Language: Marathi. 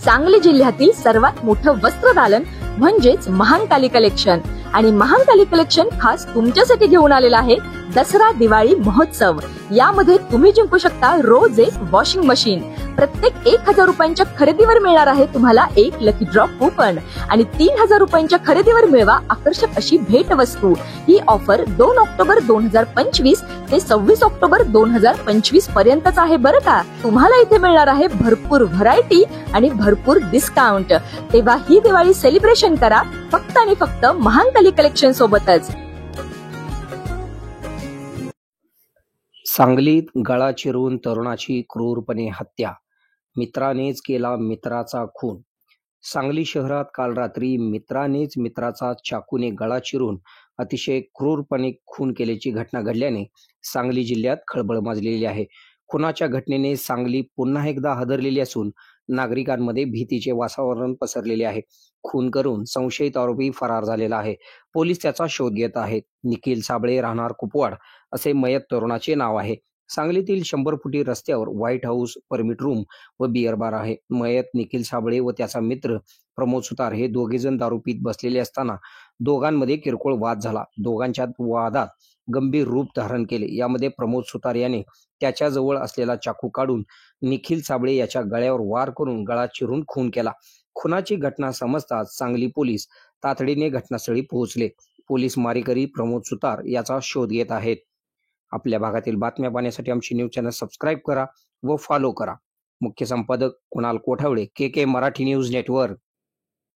सांगली जिल्ह्यातील सर्वात मोठं वस्त्रदालन म्हणजेच महांकाली कलेक्शन. आणि महांकाली कलेक्शन खास तुमच्यासाठी घेऊन आलेला आहे दसरा दिवाळी महोत्सव. यामध्ये तुम्ही जिंकू शकता रोज एक वॉशिंग मशीन. प्रत्येक 1000 रुपयांच्या खरेदीवर मिळणार आहे तुम्हाला एक लकी ड्रॉ कूपन आणि 3000 रुपयांच्या खरेदीवर मिळवा आकर्षक अशी भेट वस्तू. ही ऑफर 2 ऑक्टोबर 2025 ते 26 ऑक्टोबर 2025 पर्यंतच आहे बरं का. तुम्हाला इथे मिळणार आहे भरपूर व्हरायटी आणि भरपूर डिस्काउंट. तेव्हा ही दिवाळी सेलिब्रेशन करा फक्त आणि फक्त महांकाली कलेक्शन सोबतच. सांगलीत गळा चिरून तरुणाची क्रूरपणे हत्या, मित्रानेच केला मित्राचा खून. सांगली शहरात काल रात्री मित्रानेच मित्राचा चाकूने गळा चिरून अतिशय क्रूरपणे खून केल्याची घटना घडल्याने सांगली जिल्ह्यात खळबळ माजलेली आहे. खुनाच्या घटनेने सांगली पुन्हा एकदा हादरलेली असून नागरिकांमध्ये भीतीचे वातावरण पसरलेले आहे. खून करून संशयित आरोपी फरार झालेला आहे. पोलीस त्याचा शोध घेत आहेत. निखिल साबळे राहणार कुपवाड असे मयत तरुणाचे नाव आहे. सांगलीतील 100 फुटी रस्त्यावर व्हाईट हाऊस, परमिट रूम व बिअर बार आहे. मयत निखिल साबळे व त्याचा मित्र प्रमोद सुतार हे दोघेजण दारू पीत बसलेले असताना दोघांमध्ये किरकोळ वाद झाला. दोघांच्या वादात गंभीर रूप धारण केले. यामध्ये प्रमोद सुतार याने त्याच्याजवळ असलेला चाकू काढून निखिल साबळे याच्या गळ्यावर वार करून गळा चिरून खून केला. खुनाची घटना समजताच सांगली पोलीस तातडीने घटनास्थळी पोहोचले. पोलीस मारेकरी प्रमोद सुतार याचा शोध घेत आहेत. आपल्या भागातील बातम्या पाहण्यासाठी आमची न्यूज चॅनल सबस्क्राईब करा व फॉलो करा. मुख्य संपादक Kunal Kothawale, KK Marathi news network.